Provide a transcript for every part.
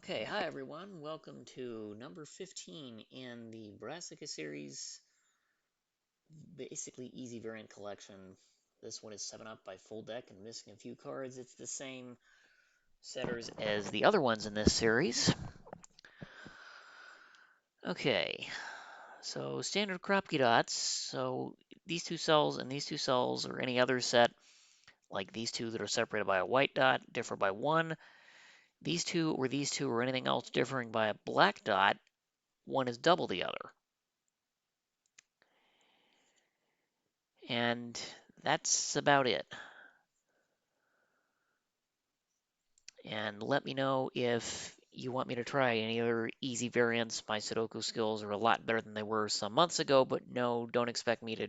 Okay, hi everyone. Welcome to number 15 in the Brassica series, basically easy variant collection. This one is 7 up by full deck and missing a few cards. It's the same setters as the other ones in this series. Okay, so standard Kropke dots. So these two cells and these two cells, or any other set, like these two that are separated by a white dot, differ by 1. These two, or anything else differing by a black dot, one is double the other. And that's about it. And let me know if you want me to try any other easy variants. My Sudoku skills are a lot better than they were some months ago, but no, don't expect me to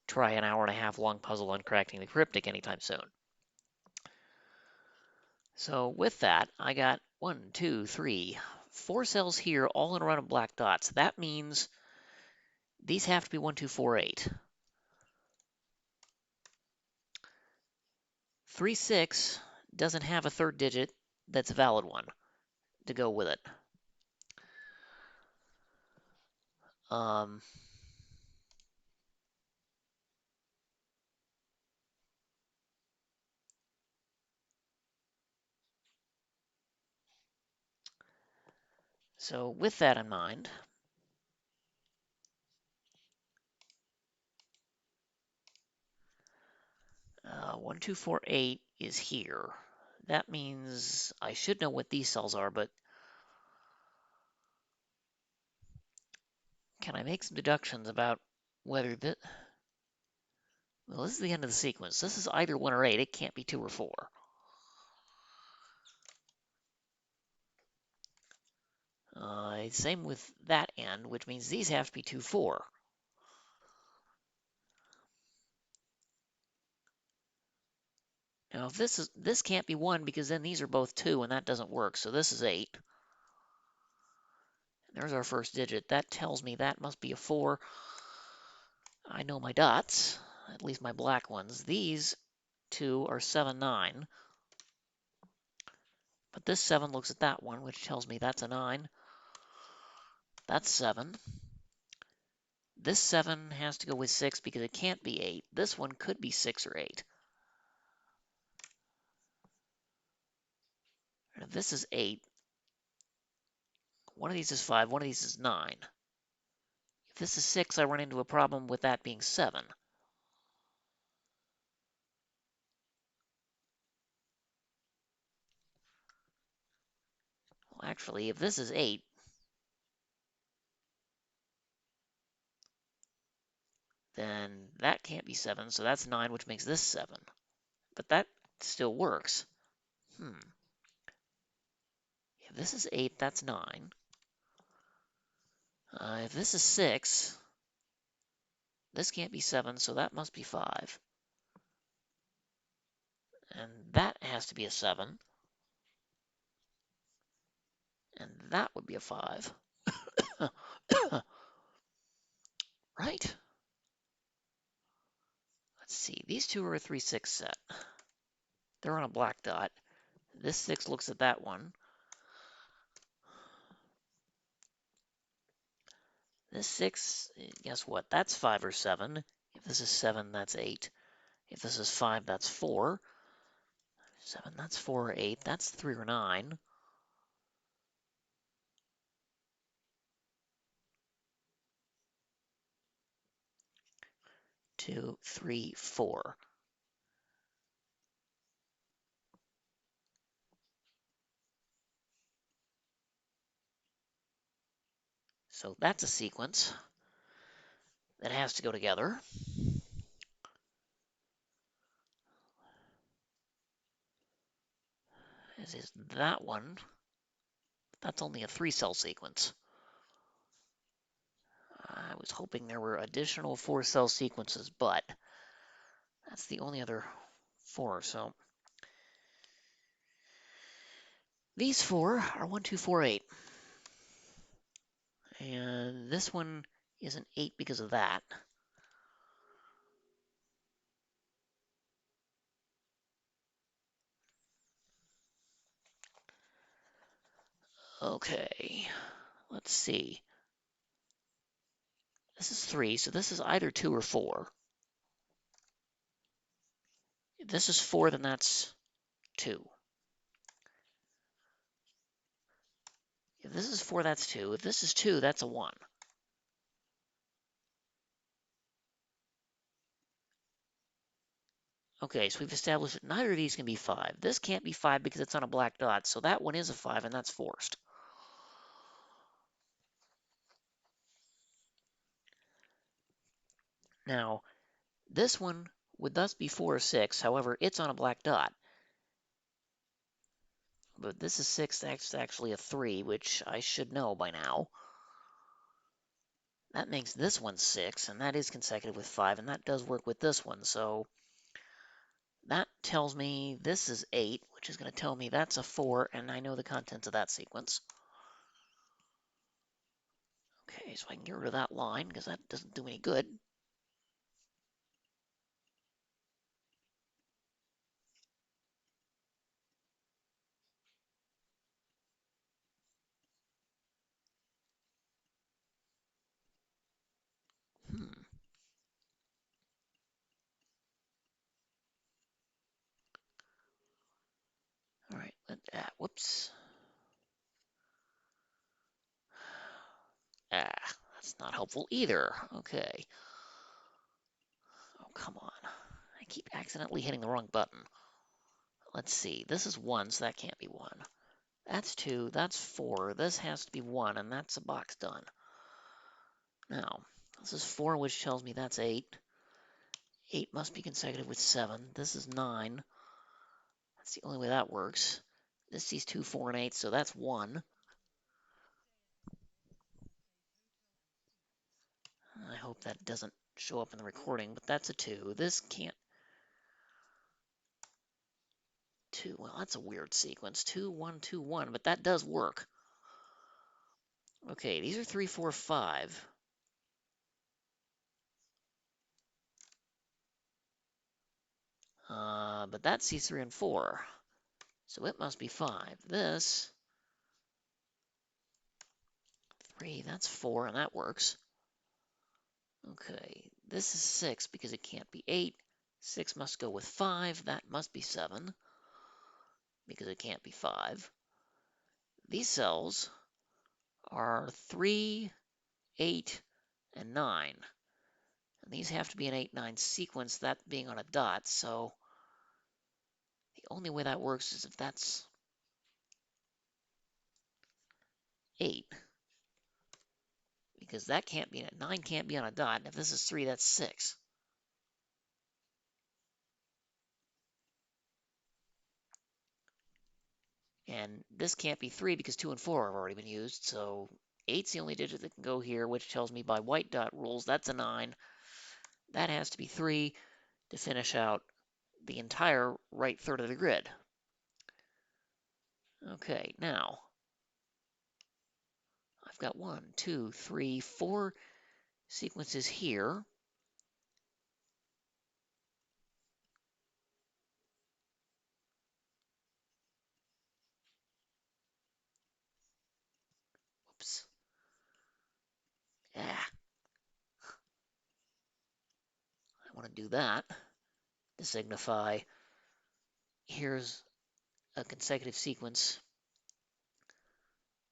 try an hour and a half long puzzle on cracking the cryptic anytime soon. So with that, I got 1, 2, 3, 4 cells here, all in a row of black dots. That means these have to be 1, 2, 4, 8. 3, 6 doesn't have a third digit that's a valid one to go with it. Um, so with that in mind, 1, 2, 4, 8 is here. That means I should know what these cells are, but can I make some deductions about whether this... Well, this is the end of the sequence. This is either 1 or 8. It can't be 2 or 4. Same with that end, which means these have to be 2, 4. Now, if this can't be 1 because then these are both 2, and that doesn't work. So this is 8. There's our first digit. That tells me that must be a 4. I know my dots, at least my black ones. These two are 7, 9. But this 7 looks at that one, which tells me that's a 9. That's 7. This 7 has to go with 6 because it can't be 8. This one could be 6 or 8. And if this is 8, one of these is 5, one of these is 9. If this is 6, I run into a problem with that being 7. Well, actually, if this is 8, then that can't be 7, so that's 9, which makes this 7. But that still works. If this is 8, that's 9. If this is 6, this can't be 7, so that must be 5. And that has to be a 7. And that would be a 5. Right? Let's see. These two are a 3, 6 set. They're on a black dot. This 6 looks at that one. This 6, guess what? That's 5 or 7. If this is 7, that's 8. If this is 5, that's 4. 7, that's 4 or 8. That's 3 or 9. 2, 3, 4. So that's a sequence that has to go together. As is that one. That's only a 3-cell sequence. I was hoping there were additional 4-cell sequences, but that's the only other 4. So these 4 are 1, 2, 4, 8. And this one is an 8 because of that. Okay, let's see. This is 3, so this is either 2 or 4. If this is 4, then that's 2. If this is 4, that's 2. If this is 2, that's a 1. Okay, so we've established that neither of these can be 5. This can't be 5 because it's on a black dot, so that one is a 5, and that's forced. Now, this one would thus be 4 or 6, however, it's on a black dot. But this is 6, that's actually a 3, which I should know by now. That makes this one 6, and that is consecutive with 5, and that does work with this one, so that tells me this is 8, which is going to tell me that's a 4, and I know the contents of that sequence. Okay, so I can get rid of that line, because that doesn't do any good. All right, whoops. That's not helpful either. Okay. Oh, come on. I keep accidentally hitting the wrong button. Let's see. This is 1, so that can't be 1. That's 2, that's 4. This has to be 1, and that's a box done. Now, this is 4, which tells me that's 8. 8 must be consecutive with 7. This is 9. That's the only way that works. This sees 2, 4, and 8, so that's 1. I hope that doesn't show up in the recording, but that's a 2. This can't. 2. Well, that's a weird sequence. 2, 1, 2, 1, but that does work. Okay, these are 3, 4, 5. But that sees 3 and 4. So it must be 5. This, 3, that's 4, and that works. Okay, this is 6 because it can't be 8. 6 must go with 5. That must be 7 because it can't be 5. These cells are 3, 8, and 9. And these have to be an 8, 9 sequence, that being on a dot. So the only way that works is if that's 8. Because that can't be, 9 can't be on a dot. And if this is 3, that's 6. And this can't be 3 because 2 and 4 have already been used. So 8's the only digit that can go here, which tells me by white dot rules, that's a 9. That has to be 3 to finish out the entire right third of the grid. Okay, now I've got 1, 2, 3, 4 sequences here. Oops. Ah, I want to do that to signify here's a consecutive sequence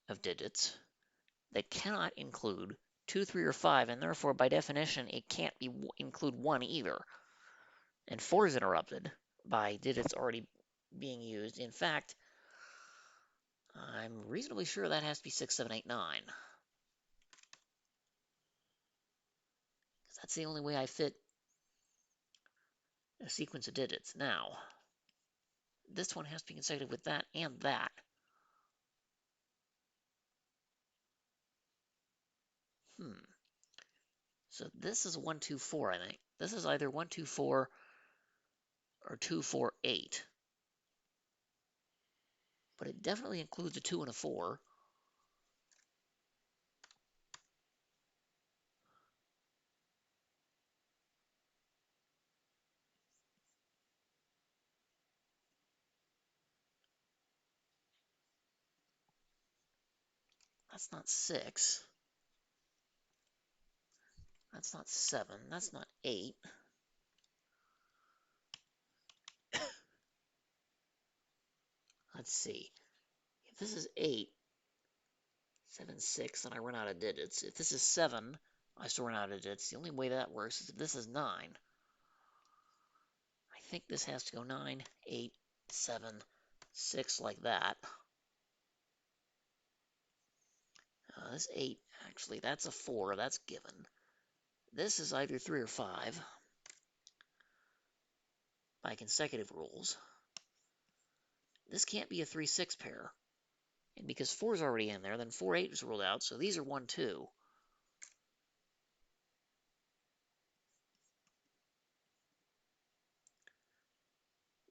of digits that cannot include 2, 3, or 5, and therefore, by definition, it can't be include 1 either. And 4 is interrupted by digits already being used. In fact, I'm reasonably sure that has to be 6, 7, 8, 9. Because that's the only way I fit a sequence of digits. Now, this one has to be consecutive with that and that. So this is 1, 2, 4, I think. This is either 1, 2, 4 or 2, 4, 8. But it definitely includes a 2 and a 4. That's not 6. That's not 7. That's not 8. Let's see. If this is 8, 7, 6, and I run out of digits. If this is 7, I still run out of digits. The only way that works is if this is 9. I think this has to go 9, 8, 7, 6 like that. This 8, actually, that's a 4. That's given. This is either 3 or 5 by consecutive rules. This can't be a 3-6 pair. And because 4 is already in there, then 4, 8 is ruled out. So these are 1, 2.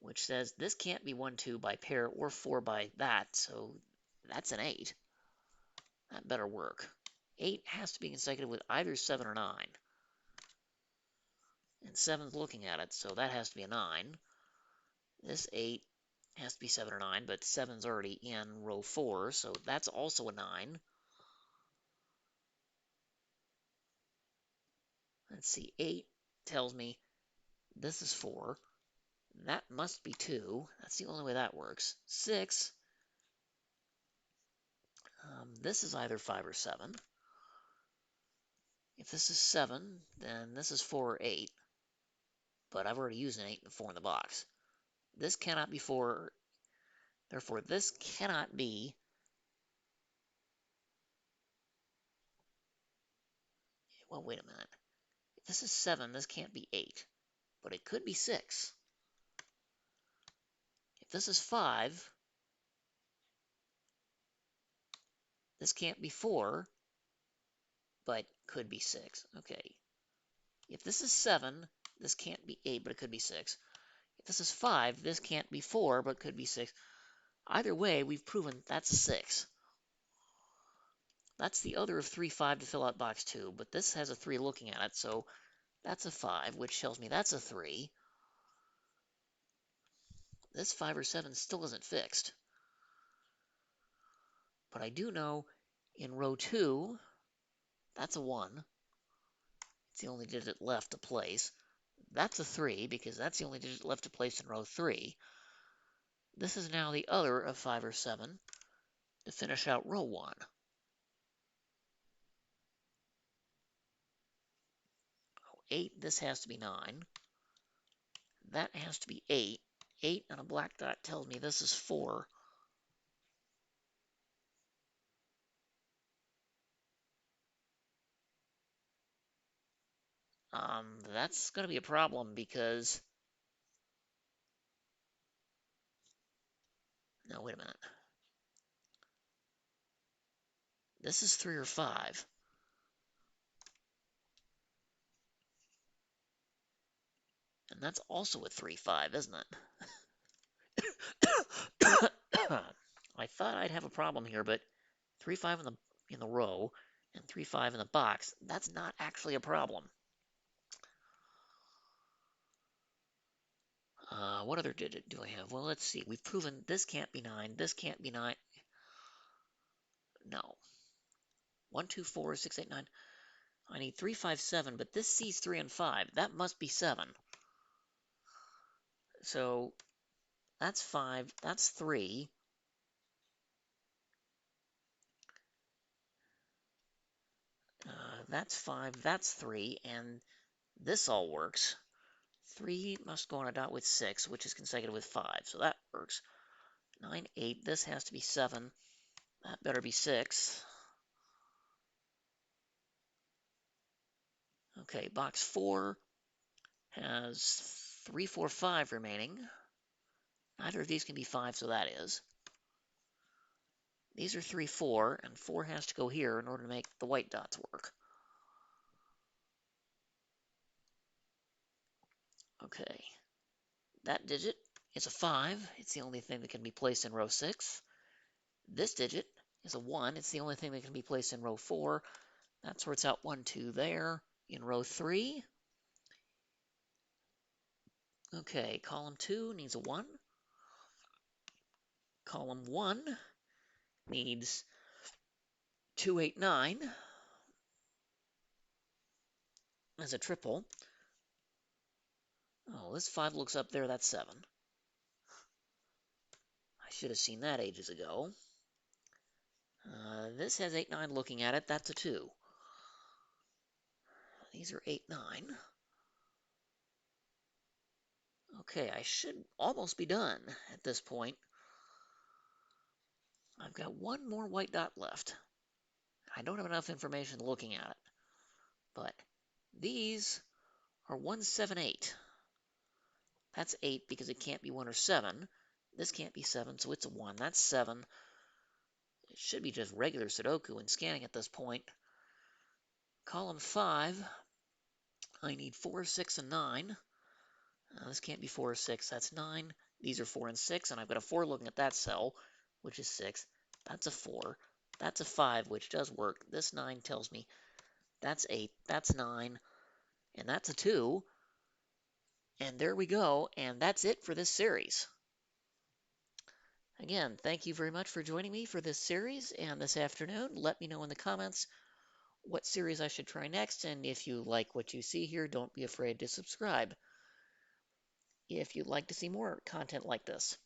Which says this can't be 1, 2 by pair or 4 by that. So that's an 8. That better work. 8 has to be consecutive with either 7 or 9. And 7's looking at it, so that has to be a 9. This 8 has to be 7 or 9, but 7's already in row 4, so that's also a 9. Let's see, 8 tells me this is 4. That must be 2. That's the only way that works. 6, this is either 5 or 7. If this is 7, then this is 4 or 8. But I've already used an 8 and 4 in the box. This cannot be 4. Therefore, this cannot be. Well, wait a minute. If this is 7, this can't be 8. But it could be 6. If this is 5, this can't be 4, but could be 6. Okay. If this is 7, this can't be 8, but it could be 6. If this is 5, this can't be 4, but could be 6. Either way, we've proven that's a 6. That's the other of 3, 5 to fill out box 2, but this has a 3 looking at it, so that's a 5, which tells me that's a 3. This 5 or 7 still isn't fixed. But I do know in row 2, that's a 1. It's the only digit left to place. That's a 3, because that's the only digit left to place in row 3. This is now the other of 5 or 7 to finish out row 1. 8, this has to be 9. That has to be 8. 8 on a black dot tells me this is 4. That's going to be a problem because... No, wait a minute. This is 3 or 5. And that's also a 3, 5, isn't it? I thought I'd have a problem here, but 3, 5 in the row and 3, 5 in the box, that's not actually a problem. What other digit do I have? Well, let's see. We've proven this can't be 9. This can't be 9. No. 1, 2, 4, 6, 8, 9. I need 3, 5, 7, but this sees 3 and 5. That must be 7. So that's 5. That's 3. That's 5. That's 3. And this all works. 3 must go on a dot with 6, which is consecutive with 5. So that works. 9, 8. This has to be 7. That better be 6. Okay, box 4 has 3, 4, 5 remaining. Neither of these can be 5, so that is. These are 3, 4, and 4 has to go here in order to make the white dots work. Okay, that digit is a 5. It's the only thing that can be placed in row 6. This digit is a 1. It's the only thing that can be placed in row 4. That sorts out 1, 2 there. In row 3, okay, column 2 needs a 1. Column 1 needs 289 as a triple. Oh, this 5 looks up there, that's 7. I should have seen that ages ago. This has 8-9 looking at it, that's a 2. These are 8-9. Okay, I should almost be done at this point. I've got one more white dot left. I don't have enough information looking at it, but these are 1, 7, 8. That's 8 because it can't be 1 or 7. This can't be 7, so it's a 1. That's 7. It should be just regular Sudoku and scanning at this point. Column 5, I need 4, 6, and 9. This can't be 4 or 6. That's 9. These are 4 and 6, and I've got a 4 looking at that cell, which is 6. That's a 4. That's a 5, which does work. This 9 tells me that's 8. That's 9. And that's a 2. And there we go. And that's it for this series. Again, thank you very much for joining me for this series and this afternoon. Let me know in the comments what series I should try next. And if you like what you see here, don't be afraid to subscribe if you'd like to see more content like this.